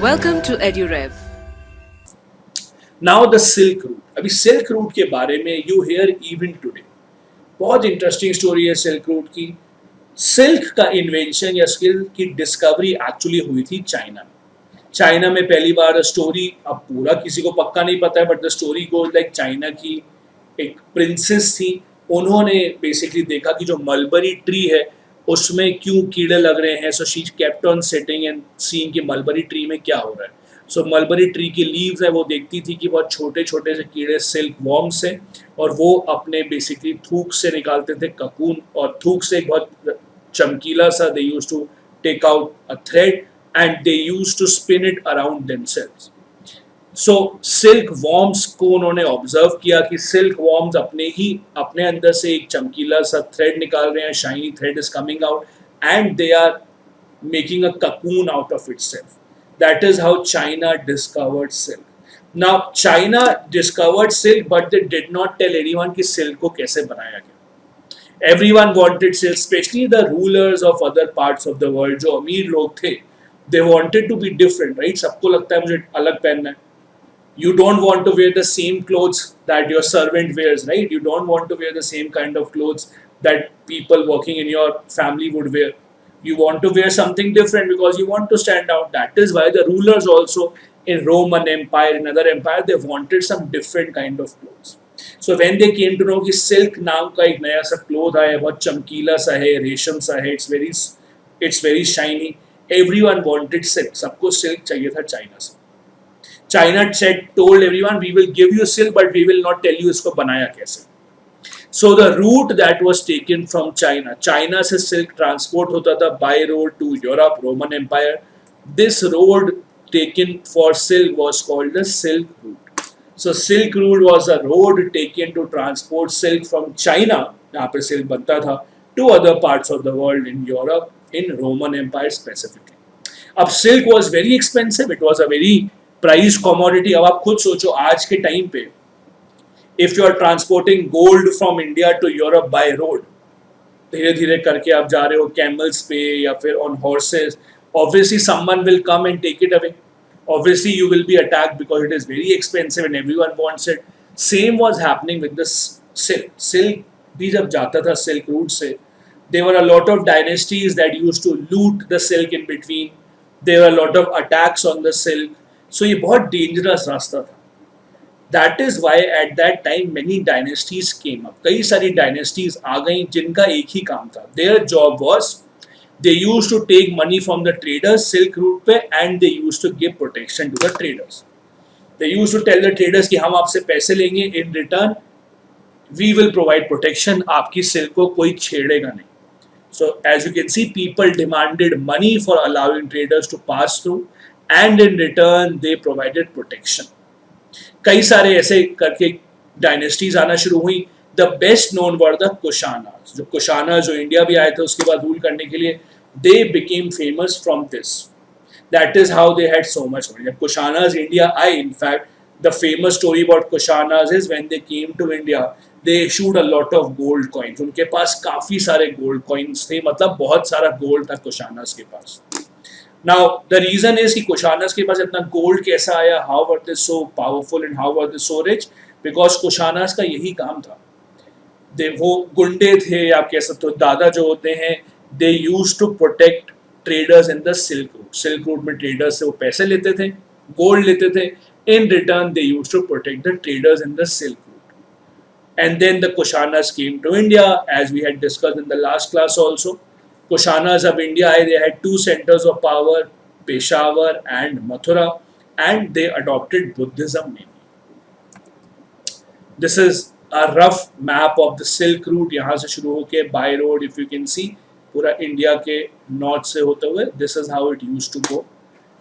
Welcome to EduRev. Now the silk route. अभी silk route के बारे में यू हेयर इवन टुडे. बहुत इंटरेस्टिंग स्टोरी है सिल्क रूट की. सिल्क का इन्वेंशन या सिल्क की डिस्कवरी एक्चुअली हुई थी चाइना में. चाइना में पहली बार स्टोरी, अब पूरा किसी को पक्का नहीं पता है, but the story goes like China की एक प्रिंसेस थी. उन्होंने बेसिकली देखा कि जो मलबरी ट्री है उसमें क्यों कीड़े लग रहे हैं. So she kept on sitting and seeing कि मलबरी ट्री में क्या हो रहा है. सो मलबरी ट्री की लीव्स है वो देखती थी कि बहुत छोटे छोटे से कीड़े सिल्क वॉर्म्स हैं और वो अपने बेसिकली थूक से निकालते थे ककून, और थूक से एक बहुत चमकीला सा they used to take out a thread and they used to spin it around themselves. So silk worms को उन्होंने ऑब्जर्व किया कि सिल्क वॉर्म्स अपने अंदर से एक चमकीला सा थ्रेड निकाल रहे हैं, shiny thread is coming out and they are making a cocoon out of itself. That is how China discovered silk. Now China discovered silk, but they did not tell anyone कि silk को कैसे बनाया गया. Everyone wanted silk, especially the rulers of other parts of the world. जो अमीर लोग थे, they wanted to be different, right? सबको लगता है मुझे अलग पहनना है. You don't want to wear the same clothes that your servant wears, right? You don't want to wear the same kind of clothes that people working in your family would wear. You want to wear something different because you want to stand out. That is why the rulers also in Roman Empire, in other empire, they wanted some different kind of clothes. So when they came to know कि silk नाम का एक नया सा cloth आया है, बहुत चमकीला सा है, रेशम सा है, it's very shiny. Everyone wanted silk. सबको silk चाहिए था चाइना से. China told everyone, we will give you silk, but we will not tell you इसको बनाया कैसे. So the route that was taken from China से silk transport होता था by road to Europe, Roman Empire. This road taken for silk was called the Silk Route. So Silk Route was a road taken to transport silk from China, जहाँ पे silk बनता था, to other parts of the world in Europe, in Roman Empire specifically. अब silk was very expensive. It was a very prized commodity. अब आप खुद सोचो आज के टाइम पे if you are transporting gold from India to Europe by road, धीरे धीरे करके आप जा रहे हो camels पे या फिर on horses, obviously someone will come and take it away. Obviously you will be attacked because it is very expensive and everyone wants it. Same was happening with the silk. Silk भी जब जाता था silk route से, there were a lot of dynasties that used to loot the silk in between. There were a lot of attacks on the silk. So ये बहुत dangerous रास्ता था. That is why at that time many dynasties came up. कई सारी dynasties आ गई जिनका एक ही काम था. Their job was they used to take money from the traders silk route पे and they used to give protection to the traders. They used to tell the traders कि हम आपसे पैसे लेंगे, in return we will provide protection. आपकी silk को कोई छेड़ेगा नहीं. So as you can see, people demanded money for allowing traders to pass through and in return they provided protection. कई सारे ऐसे करके डायनेस्टीज आना शुरू हुई. The best known were the Kushanas. जो कुशानास जो इंडिया भी आए थे उसके बाद रूल करने के लिए, they became famous from this. That is how they had so much money. जब कुशानास इंडिया आए, in fact the famous story about Kushanas is when they came to India they issued a lot of gold coins. उनके पास काफी सारे gold coins थे, मतलब बहुत सारा गोल्ड था कुशानास के पास. Now the reason is कि कुशानास के पास इतना गोल्ड कैसा आया, how were they so powerful and how were they so rich? Because Kushanas का यही काम था. वो गुंडे थे, आप कह सकते हो दादा जो होते हैं, they used to protect traders in the Silk Route. Silk Route में traders से वो पैसे लेते थे, गोल्ड लेते थे. In return they used to protect the traders in the Silk Route. And then the Kushanas came to India, as we had discussed in the last class also. Kushanas of India, they had two centers of power, Peshawar and Mathura, and they adopted Buddhism mainly. This is a rough map of the Silk Route. यहाँ से शुरू होके by road, if you can see, पूरा India के north से होते हुए, this is how it used to go.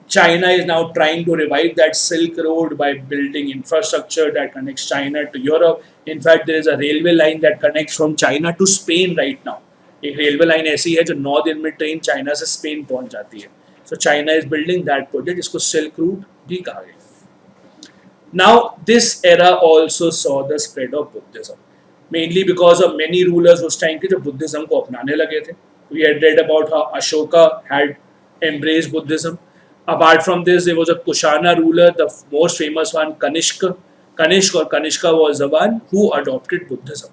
China is now trying to revive that Silk Road by building infrastructure that connects China to Europe. In fact, there is a railway line that connects from China to Spain right now. एक railway line ऐसी है जो 9 दिन में train China से Spain पहुंच जाती है. So China is building that project, इसको सिल्क रूट भी कहा गया. Now this era also saw the spread of Buddhism, mainly because of many rulers उस टाइम के जो बुद्धिज्म को अपनाने लगे थे. We had read about how Ashoka had embraced Buddhism. Apart from this, there was a Kushana ruler, the most famous one, Kanishka was the one who adopted Buddhism.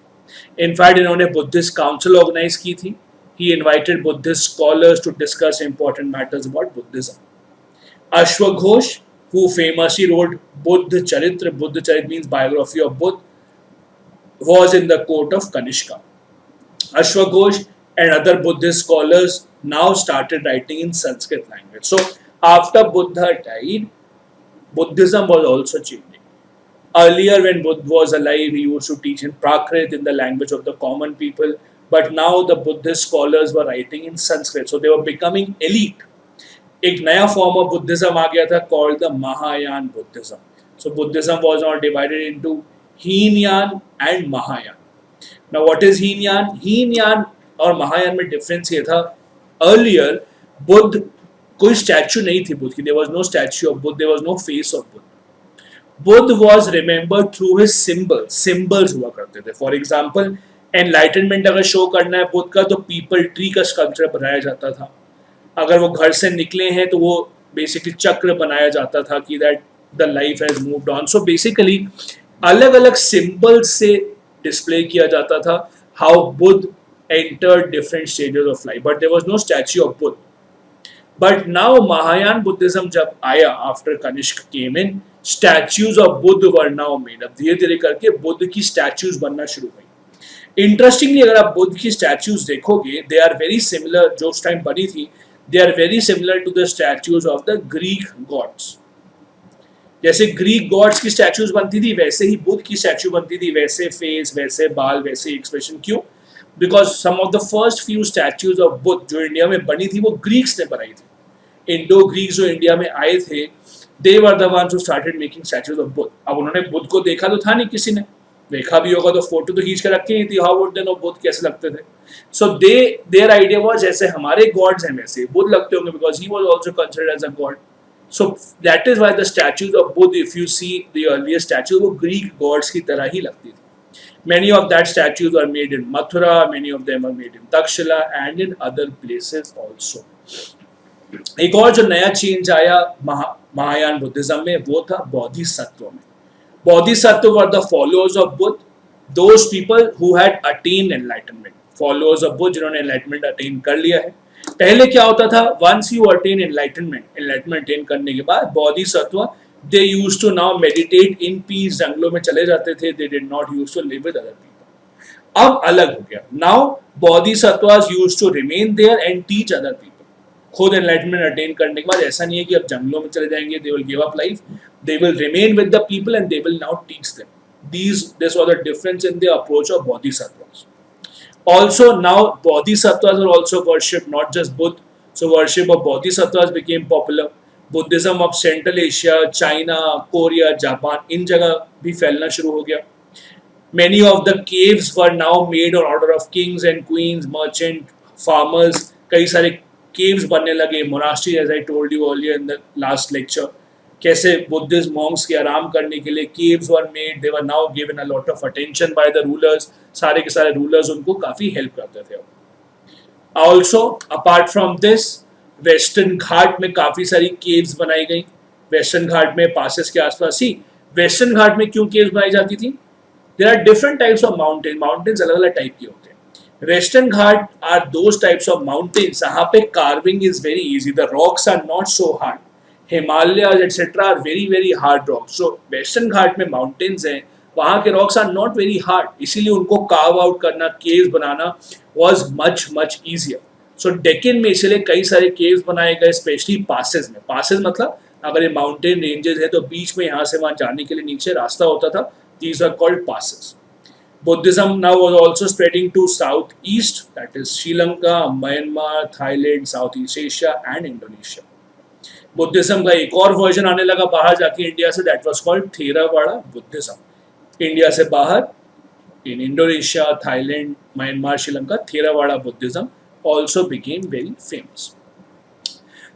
In fact, इन्होंने Buddhist council organize की थी. He invited Buddhist scholars to discuss important matters about Buddhism. Ashwaghosh, who famously wrote Buddha Charit means biography of Buddha, was in the court of Kanishka. Ashwaghosh and other Buddhist scholars now started writing in Sanskrit language. So after Buddha died, Buddhism was also changing. Earlier, when Buddha was alive, he used to teach in Prakrit, in the language of the common people. But now the Buddhist scholars were writing in Sanskrit, so they were becoming elite. एक नया form of Buddhism आ गया था called the Mahayana Buddhism. So Buddhism was now divided into Heenyan and Mahayana. Now what is Heenyan? Heenyan और Mahayana में difference ये था. Earlier, Buddha कोई statue नहीं थी बुद्ध की. There was no statue of Buddha. There was no face of Buddha. Buddha was remembered through his symbols. Symbols हुआ करते थे. For example, enlightenment अगर show करना है बुद्ध का तो people tree का sculpture बनाया जाता था. अगर वो घर से निकले हैं तो वो basically चक्र बनाया जाता था कि that the life has moved on. So basically अलग अलग symbols से display किया जाता था how Buddha entered different stages of life. But there was no statue of Buddha. But now Mahayana Buddhism जब आया after Kanishka came in, statues of Buddha were now made. अब धीरे धीरे करके बुद्ध की statues बनना शुरू हुई. Interestingly, अगर आप बुद्ध की statues देखोगे, they are very similar. जो उस टाइम बनी थी, they are very similar to the statues of the Greek gods. जैसे Greek gods की statues बनती थी, वैसे ही बुद्ध की statue बनती थी, वैसे face, वैसे बाल, वैसे expression. क्यों? Because some of the first few statues of Buddha जो इंडिया में बनी थी, वो Greeks ने बनाई थी. इंडो ग्रीक्स जो इंडिया में आए थे, they were the ones who started making statues of Buddha. अब उन्होंने बुद्ध को देखा तो था नहीं, किसी ने देखा भी होगा तो फोटो तो खींच के रखी ही थी. How would they know Buddha कैसे लगते थे? So their idea was जैसे हमारे gods हैं वैसे बुद्ध लगते होंगे, because he was also considered as a god. So that is why the statues of Buddha, if you see the earlier statues, वो Greek gods की तरह ही लगती थी. Many of that statues are made in Mathura, many of them are made in Takshila and in other places also. एक और जो नया change आया महायान बुद्धिज्म में, वो था बोधिसत्व में. Bodhisattva were the followers of Buddha, those people who had attend enlightenment. Followers of Buddha जिन्होंने एनलाइटनमेंट अटेन कर लिया है. पहले क्या होता था, once you attain enlightenment attain करने के बाद Bodhisattva, they used to now meditate in peace. जंगलों में चले जाते थे. They did not used to live with other people. अब अलग हो गया. Now Bodhisattvas used to remain there and teach other people. खुद एनलाइटमेंट अटेन करने के बाद ऐसा नहीं है कि अब जंगलों में चले जाएंगे, they will give up life. They will remain with the people and they will now teach them. This was the difference in the approach of Bodhisattvas. Also now bodhisattvas are also worshipped, not just Buddha. So worship of bodhisattvas became popular. Buddhism of Central Asia, China, Korea, Japan, इन जगह भी फैलना शुरू हो गया. Many of the caves were now made on order of kings and queens, merchant, farmers. कई सारे caves बनने लगे. Monastery, as I told you earlier in the last lecture, कैसे Buddhist monks के आराम करने के लिए caves were made. They were now given a lot of attention by the rulers. सारे के सारे rulers उनको काफी help करते थे. Also, apart from this, Western Ghat में काफी सारी caves बनाई गई. वेस्टर्न घाट में passes के आसपास ही. वेस्टर्न घाट में क्यों caves बनाई जाती थी? There are different types of mountains. Mountains अलग अलग टाइप के होते हैं. Western Ghat are those types of mountains जहाँ पे carving is very easy. The rocks are not so hard. Himalayas etc. are very very hard rocks. So Western Ghat में mountains हैं, वहाँ के rocks are not very hard. इसीलिए उनको carve out करना, caves banana was much easier. So Deccan में इसलिए कई सारे caves बनाए गए, especially passes में. Passes मतलब अगर ये mountain ranges है तो बीच में यहाँ से वहाँ जाने के लिए नीचे रास्ता होता था. These are called passes. Buddhism now was also spreading to southeast, that is Sri Lanka, Myanmar, Thailand, Southeast Asia and Indonesia. Buddhism का एक और वर्जन आने लगा बाहर जाके इंडिया से, that was called Theravada Buddhism. India से बाहर in Indonesia, Thailand, Myanmar, Sri Lanka, Theravada Buddhism also became very famous.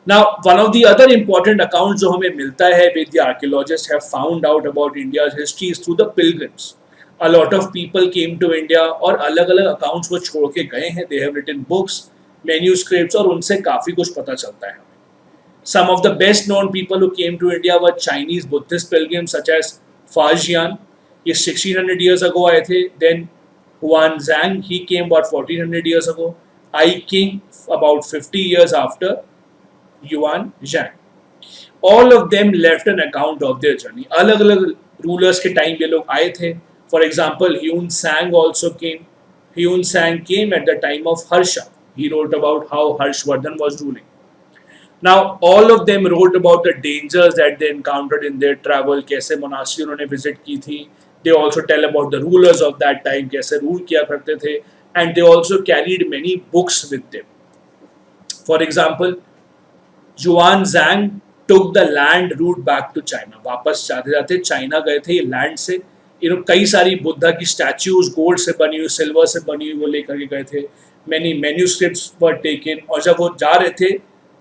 Now, one of the other important accounts जो हमें मिलता है, with the archaeologists have found out about India's history is through the Pilgrims. A lot of people came to India और अलग-अलग accounts वो छोड़ के गए हैं. They have written books, manuscripts और उनसे काफी कुछ पता चलता है. Some of the best known people who came to India were Chinese Buddhist pilgrims such as Fajian. He 1600 years ago आए थे. Then Huan Zhang, he came about 1400 years ago. I King about 50 years after Yuan Zhang. All of them left an account of their journey. अलग अलग rulers के time ये लोग आए थे. For example, Hyun Sang also came. Hyun Sang came at the time of Harsha. He wrote about how Harshvardhan was ruling. Now, all of them wrote about the dangers that they encountered in their travel, कैसे monastery उन्होंने visit की थी. They also tell about the rulers of that time, कैसे rule किया करते थे, and they also carried many books with them. For example, Yuan Zhang took the land route back to China. वापस जाते जाते चाइना गए थे ये लैंड से. कई सारी बुद्धा की स्टैच्यूज गोल्ड से बनी हुई, सिल्वर से बनी हुई वो लेकर के गए थे. Many manuscripts were taken. और जब वो जा रहे थे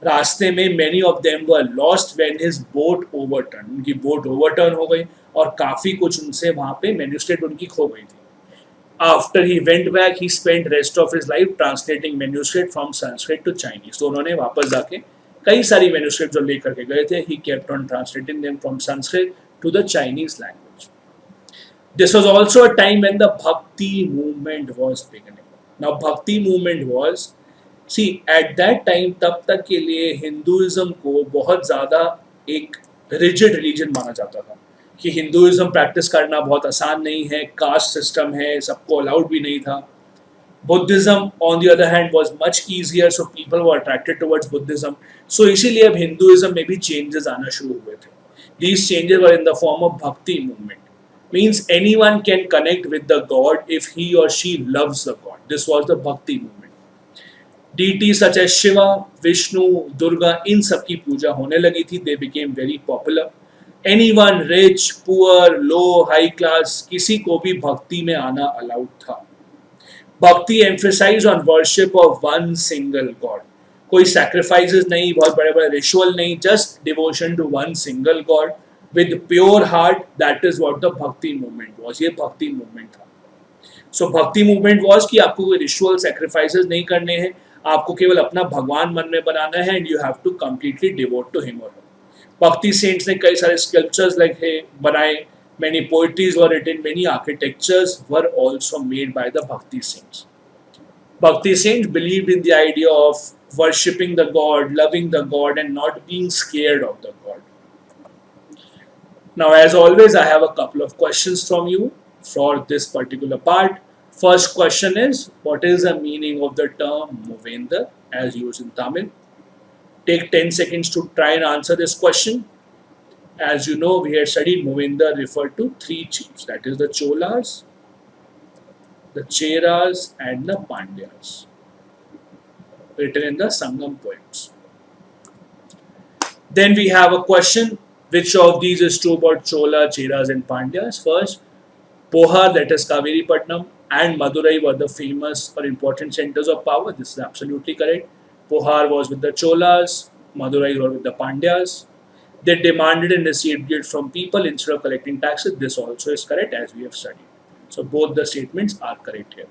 रास्ते में many of them were lost when his boat overturned. उनकी बोट ओवरटर्न हो गई और काफ़ी कुछ उनसे वहाँ पे मैन्यूस्क्रिप्ट उनकी खो गई थी. After he went back, he spent rest of his life translating manuscript from Sanskrit to Chinese. तो उन्होंने वापस जाके कई सारी मैन्यूस्क्रिप्ट जो लेकर के गए थे, he kept on translating them from Sanskrit to the Chinese language. This was also a time when the Bhakti movement was beginning. Now Bhakti movement was, see, at that time तब तक के लिए Hinduism को बहुत ज़्यादा एक rigid religion माना जाता था कि हिंदुइज्म प्रैक्टिस करना बहुत आसान नहीं है, कास्ट सिस्टम है, सबको अलाउड भी नहीं था. Buddhism on the other hand was much easier, so people were attracted towards Buddhism. So इसीलिए अब हिंदुइज्म में भी चेंजेस आना शुरू हुए थे. These changes were in the form of भक्ति movement. Means anyone can connect with the God if he or she loves the God. This was the Bhakti movement. Deities such as Shiva, Vishnu, Durga, इन सब की पूजा होने लगी थी. They became very popular. Anyone rich, poor, low, high class, किसी को भी भक्ति में आना अलाउड था. Bhakti emphasized on worship of one single God. कोई sacrifices नहीं, बहुत बड़े बड़े ritual नहीं, just devotion to one single God. With pure heart, that is what the Bhakti movement was. ये Bhakti movement था. So Bhakti movement was कि आपको कोई ritual sacrifices नहीं करने हैं, आपको केवल अपना भगवान मन में बनाना है, and you have to completely devote to him or her. Bhakti saints ने कई सारे sculptures लिखे बनाए, many poetries were written, many architectures were also made by the Bhakti saints. Bhakti saints believed in the idea of worshipping the God, loving the God, and not being scared of the God. Now, as always, I have a couple of questions from you for this particular part. First question is, what is the meaning of the term Movendar as used in Tamil? Take 10 seconds to try and answer this question. As you know, we had studied Movendar referred to three chiefs, that is the Cholas, the Cheras, and the Pandyas, written in the Sangam poems. Then we have a question. Which of these is true about Chola, Cheras, and Pandyas? First, Pohar, that is Kaveri Patnam, and Madurai were the famous or important centers of power. This is absolutely correct. Pohar was with the Cholas, Madurai were with the Pandyas. They demanded and received gifts from people instead of collecting taxes. This also is correct, as we have studied. So both the statements are correct here.